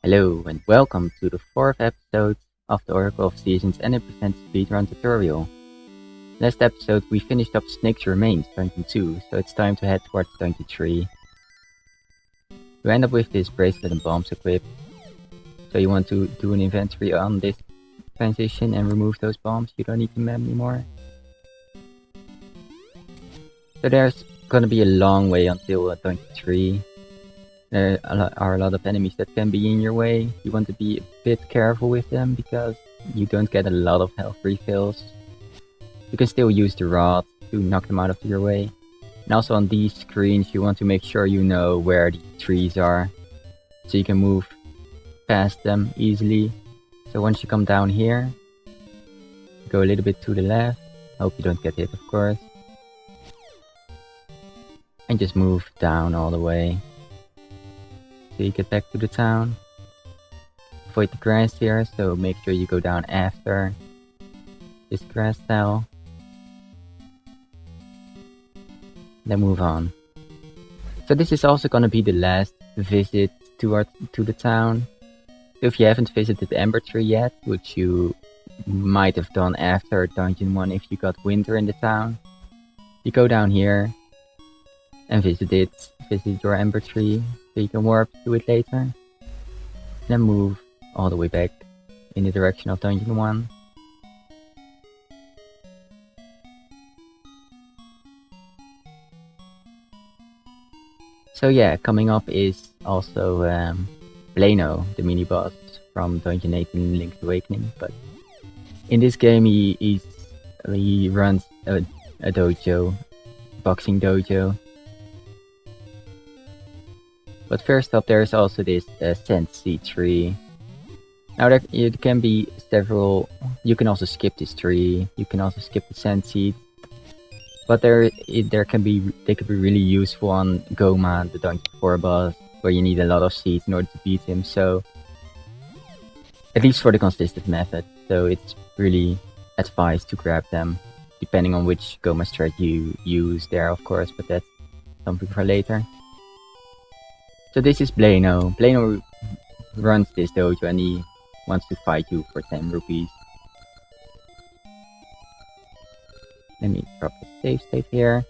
Hello and welcome to the 4th episode of the Oracle of Seasons and a percent speedrun tutorial. Last episode we finished up Snake's Remains, Dungeon 2, so it's time to head towards Dungeon 3. You end up with this bracelet and bombs equipped, so you want to do an inventory on this transition and remove those bombs, you don't need them anymore. So there's gonna be a long way until Dungeon 3. There are a lot of enemies that can be in your way. You want to be a bit careful with them because you don't get a lot of health refills. You can still use the rod to knock them out of your way. And also on these screens you want to make sure you know where the trees are, so you can move past them easily. So once you come down here, go a little bit to the left. Hope you don't get hit, of course. And just move down all the way. So you get back to the town. Avoid the grass here, so make sure you go down after this grass tile. Then move on. So this is also gonna be the last visit to the town. So if you haven't visited Ember Tree yet, which you might have done after Dungeon 1 if you got winter in the town, you go down here and visit your Ember Tree, so you can warp to it later. Then move all the way back in the direction of Dungeon 1. So yeah, coming up is also Blaino, the mini-boss from Dungeon 8 in Link's Awakening, but in this game he runs a dojo, boxing dojo. But first up, there's also this Sand Seed tree. Now there can be several. You can also skip this tree. You can also skip the Sand Seed. But they can be really useful on Goma, the Dungeon 4 boss, where you need a lot of seeds in order to beat him. So at least for the consistent method. So it's really advised to grab them, depending on which Goma strat you use there, of course. But that's something for later. So this is Blaino. Blaino runs this dojo and he wants to fight you for 10 rupees. Let me drop the save state here.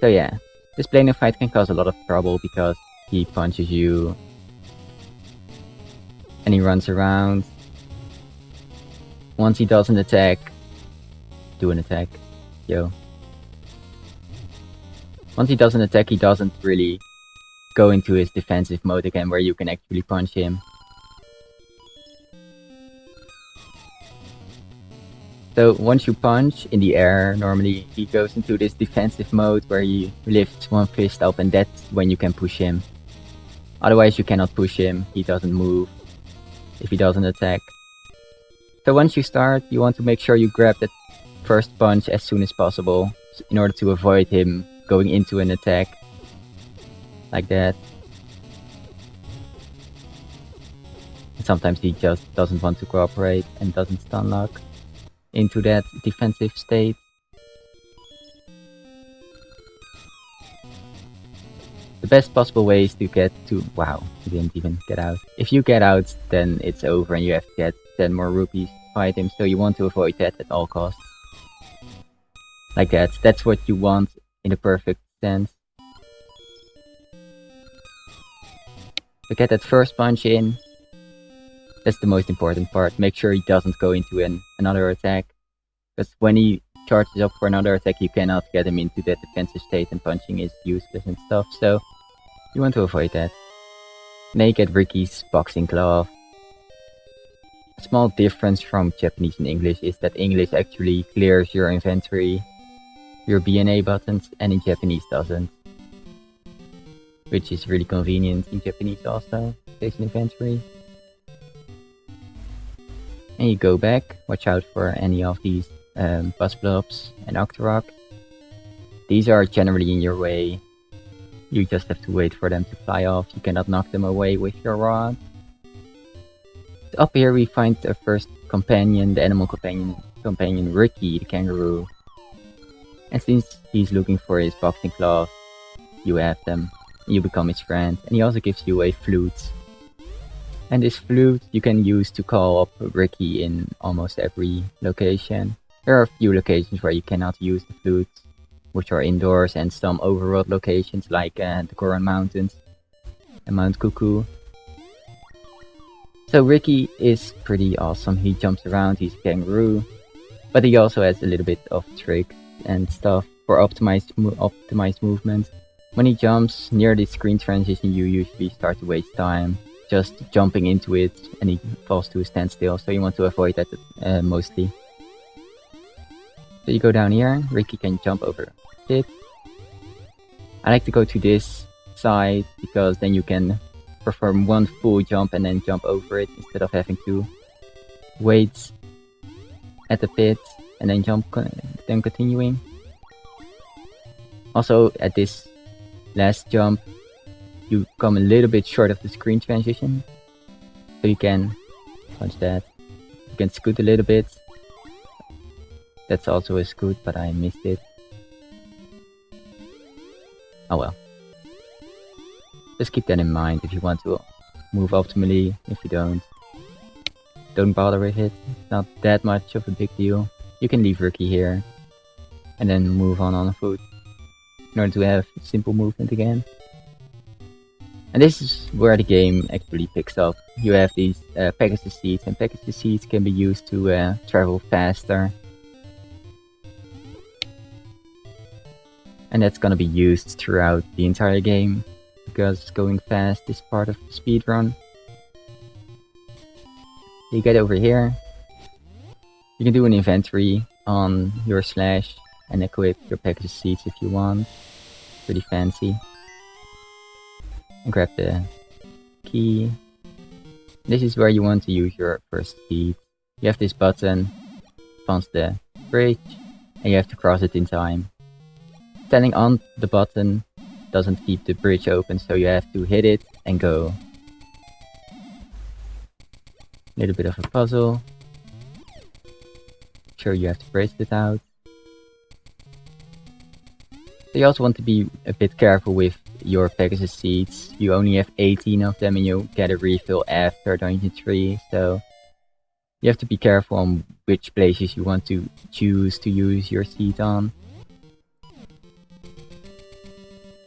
So yeah, this Blaino fight can cause a lot of trouble because he punches you and he runs around. Once he does an attack, do an attack, yo. Once he does an attack, he doesn't really go into his defensive mode again, where you can actually punch him. So once you punch in the air, normally he goes into this defensive mode where you lift one fist up, and that's when you can push him. Otherwise you cannot push him, he doesn't move if he doesn't attack. So once you start, you want to make sure you grab that first punch as soon as possible in order to avoid him going into an attack. Like that. And sometimes he just doesn't want to cooperate and doesn't stun lock into that defensive state. The best possible way is to get to... Wow, he didn't even get out. If you get out, then it's over and you have to get 10 more rupees to fight him, so you want to avoid that at all costs. Like that. That's what you want in the perfect sense. So get that first punch in. That's the most important part. Make sure he doesn't go into another attack. Because when he charges up for another attack, you cannot get him into that defensive state and punching is useless and stuff. So you want to avoid that. Then you get Rikki's boxing glove. A small difference from Japanese and English is that English actually clears your inventory, your B&A buttons, and in Japanese doesn't. Which is really convenient in Japanese also, station inventory. And you go back, watch out for any of these bus blobs and Octorok. These are generally in your way. You just have to wait for them to fly off, you cannot knock them away with your rod. So up here we find the first companion, the animal companion Rikki the Kangaroo. And since he's looking for his boxing glove, you have them. You become his friend, and he also gives you a flute And this flute you can use to call up Rikki in almost every location. There are a few locations where you cannot use the flute, which are indoors, and some overworld locations like the Goron Mountains and Mount Cuckoo. So Rikki is pretty awesome. He jumps around, he's a kangaroo, but he also has a little bit of tricks and stuff for optimized movement. When he jumps near the screen transition, you usually start to waste time just jumping into it, and he falls to a standstill, so you want to avoid that mostly. So you go down here, Rikki can jump over it. I like to go to this side because then you can perform one full jump and then jump over it instead of having to wait at the pit and then then continuing. Also at this last jump you come a little bit short of the screen transition, so you can punch that. You can scoot a little bit. That's also a scoot, but I missed it. Oh well. Just keep that in mind if you want to move optimally. If you don't bother with it. It's not that much of a big deal. You can leave Rikki here and then move on foot in order to have simple movement again. And this is where the game actually picks up. You have these Pegasus Seeds, and Pegasus Seeds can be used to travel faster. And that's gonna be used throughout the entire game, because going fast is part of the speedrun. You get over here, you can do an inventory on your slash and equip your Pegasus Seeds if you want. Pretty fancy. And grab the key. This is where you want to use your first seed. You have this button, spawns the bridge, and you have to cross it in time. Standing on the button doesn't keep the bridge open, so you have to hit it and go. Little bit of a puzzle. Sure, you have to brace it out. So you also want to be a bit careful with your Pegasus Seeds. You only have 18 of them and you get a refill after Dungeon 3, so you have to be careful on which places you want to choose to use your seed on.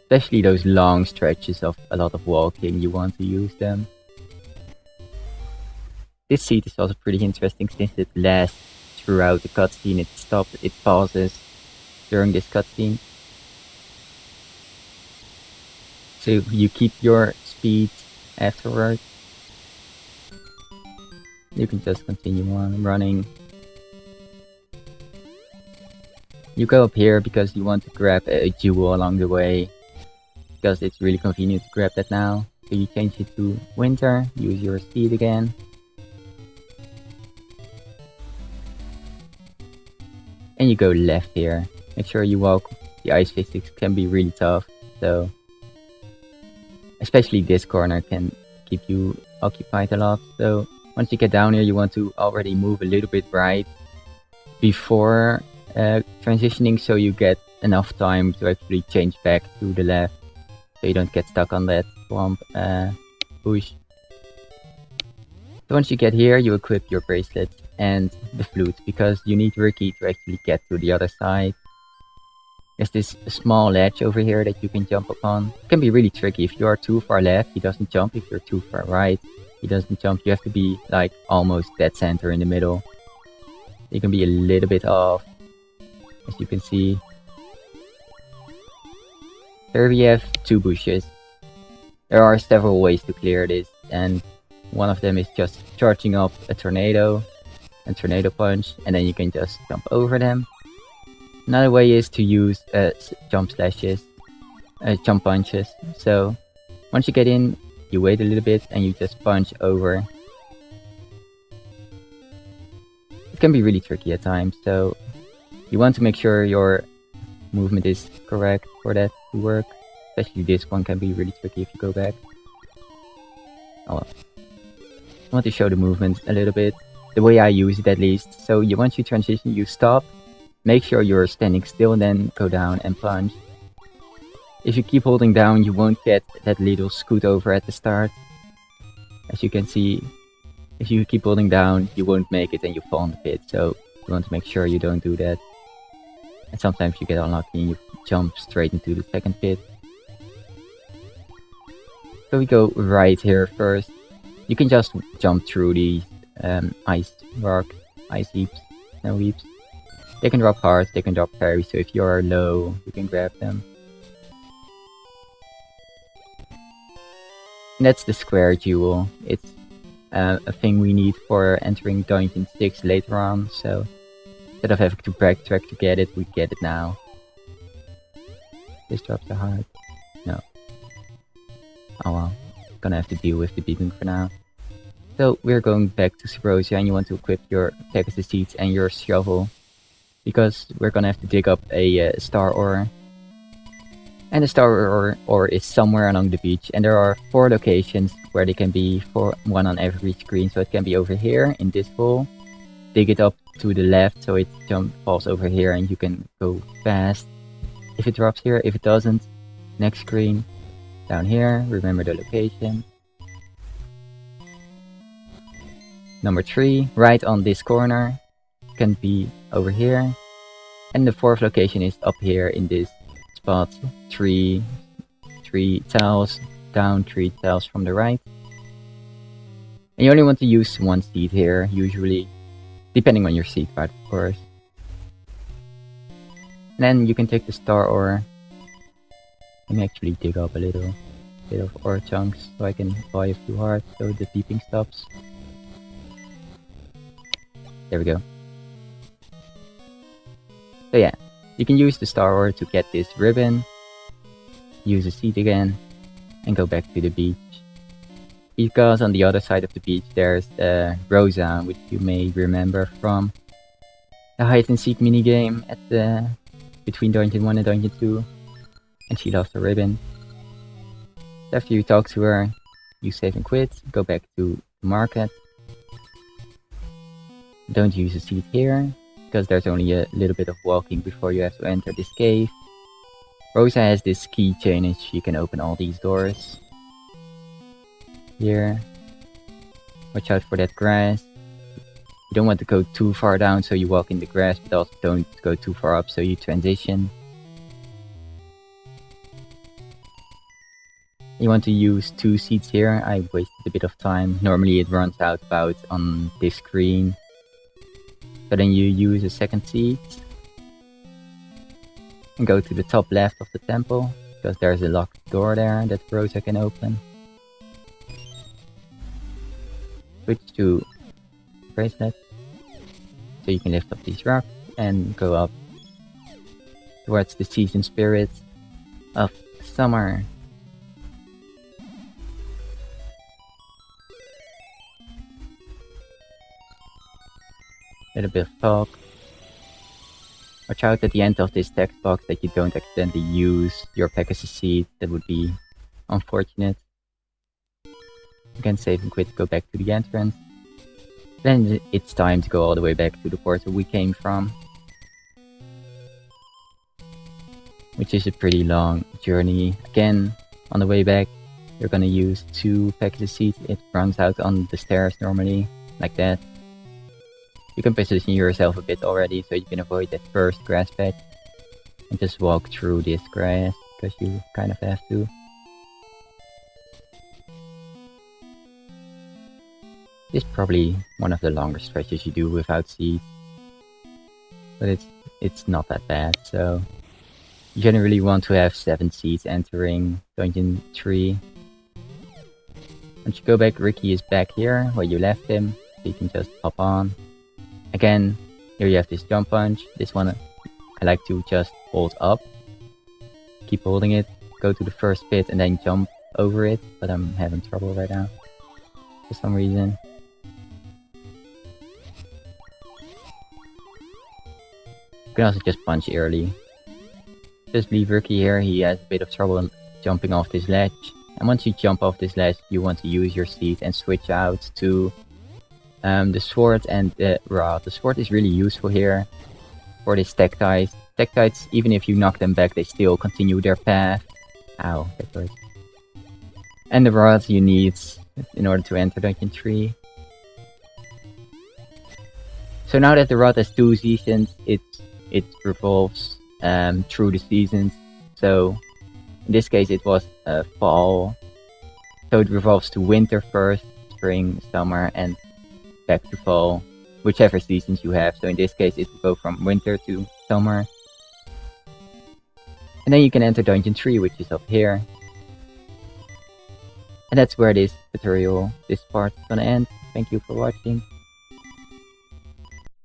Especially those long stretches of a lot of walking, you want to use them. This seed is also pretty interesting since it lasts throughout the cutscene. It pauses during this cutscene. So you keep your speed afterwards. You can just continue on running. You go up here because you want to grab a jewel along the way, because it's really convenient to grab that now. So you change it to winter, use your seed again. And you go left here. Make sure you walk. The ice physics can be really tough, so especially this corner can keep you occupied a lot. So once you get down here, you want to already move a little bit right before transitioning, so you get enough time to actually change back to the left, so you don't get stuck on that swamp bush. So once you get here, you equip your bracelet and the flute, because you need Rikki to actually get to the other side. There's this small ledge over here that you can jump upon. It can be really tricky. If you are too far left, he doesn't jump. If you're too far right, he doesn't jump. You have to be like almost dead center in the middle. You can be a little bit off, as you can see. Here we have two bushes. There are several ways to clear this, and one of them is just charging up a tornado punch, and then you can just jump over them. Another way is to use jump punches. So once you get in, you wait a little bit and you just punch over. It can be really tricky at times, so you want to make sure your movement is correct for that to work. Especially this one can be really tricky if you go back. Oh well. I want to show the movement a little bit, the way I use it at least. So once you transition, you stop. Make sure you're standing still, then go down and punch. If you keep holding down, you won't get that little scoot over at the start. As you can see, if you keep holding down, you won't make it and you fall in the pit. So you want to make sure you don't do that. And sometimes you get unlucky and you jump straight into the second pit. So we go right here first. You can just jump through these ice heaps, snow heaps. They can drop hearts, they can drop fairies, so if you're low, you can grab them. And that's the square jewel. It's a thing we need for entering Dungeon 6 later on, so instead of having to backtrack to get it, we get it now. This drops a heart. No. Oh well, gonna have to deal with the beacon for now. So we're going back to Subrosia and you want to equip your Pegasus Seeds and your shovel. Because we're gonna have to dig up a star ore. And the star ore is somewhere along the beach. And there are 4 locations where they can be, one on every screen. So it can be over here in this hole. Dig it up to the left so it falls over here and you can go fast. If it drops here, if it doesn't, next screen. Down here, remember the location. Number 3, right on this corner. Can be over here. And the 4th location is up here in this spot. 3 tiles down, 3 tiles from the right. And you only want to use 1 seed here, usually. Depending on your seed part, of course. And then you can take the star ore. Let me actually dig up a little bit of ore chunks so I can buy a few hearts so the beeping stops. There we go. So yeah, you can use the star ore to get this ribbon, use a seed again, and go back to the beach. Because on the other side of the beach there's Rosa, which you may remember from the hide and seek minigame at the between Dungeon 1 and Dungeon 2. And she lost her ribbon. After you talk to her, you save and quit, go back to the market. Don't use a seed here, because there's only a little bit of walking before you have to enter this cave. Rosa has this keychain and she can open all these doors. Here. Watch out for that grass. You don't want to go too far down so you walk in the grass, but also don't go too far up so you transition. You want to use 2 seeds here. I wasted a bit of time. Normally it runs out about on this screen. So then you use a 2nd seed. And go to the top left of the temple. Because there's a locked door there that Rosa can open. Switch to bracelet. So you can lift up these rocks and go up towards the season spirit of summer. Little bit of talk. Watch out at the end of this text box that you don't accidentally use your Pegasus Seed. That would be unfortunate. You can save and quit, go back to the entrance. Then it's time to go all the way back to the portal we came from. Which is a pretty long journey. Again, on the way back, you're gonna use 2 Pegasus Seeds. It runs out on the stairs normally, like that. You can position yourself a bit already so you can avoid that first grass patch. And just walk through this grass, because you kind of have to. This is probably one of the longer stretches you do without seeds. But it's not that bad, so you generally want to have 7 seeds entering Dungeon 3. Once you go back, Rikki is back here where you left him, so you can just hop on. Again, here you have this jump punch. This one I like to just hold up. Keep holding it, go to the first pit and then jump over it, but I'm having trouble right now for some reason. You can also just punch early. Just leave Rikki here, he has a bit of trouble jumping off this ledge. And once you jump off this ledge, you want to use your seed and switch out to the sword and the rod. The sword is really useful here for the Stactites. Stactites, even if you knock them back, they still continue their path. Ow, that hurts. And the rod you need in order to enter Dungeon 3. So now that the rod has 2 seasons, it revolves through the seasons. So in this case it was fall. So it revolves to winter first, spring, summer, and back to fall, whichever seasons you have. So in this case it will go from winter to summer. And then you can enter Dungeon 3, which is up here. And that's where this tutorial, this part is gonna end. Thank you for watching.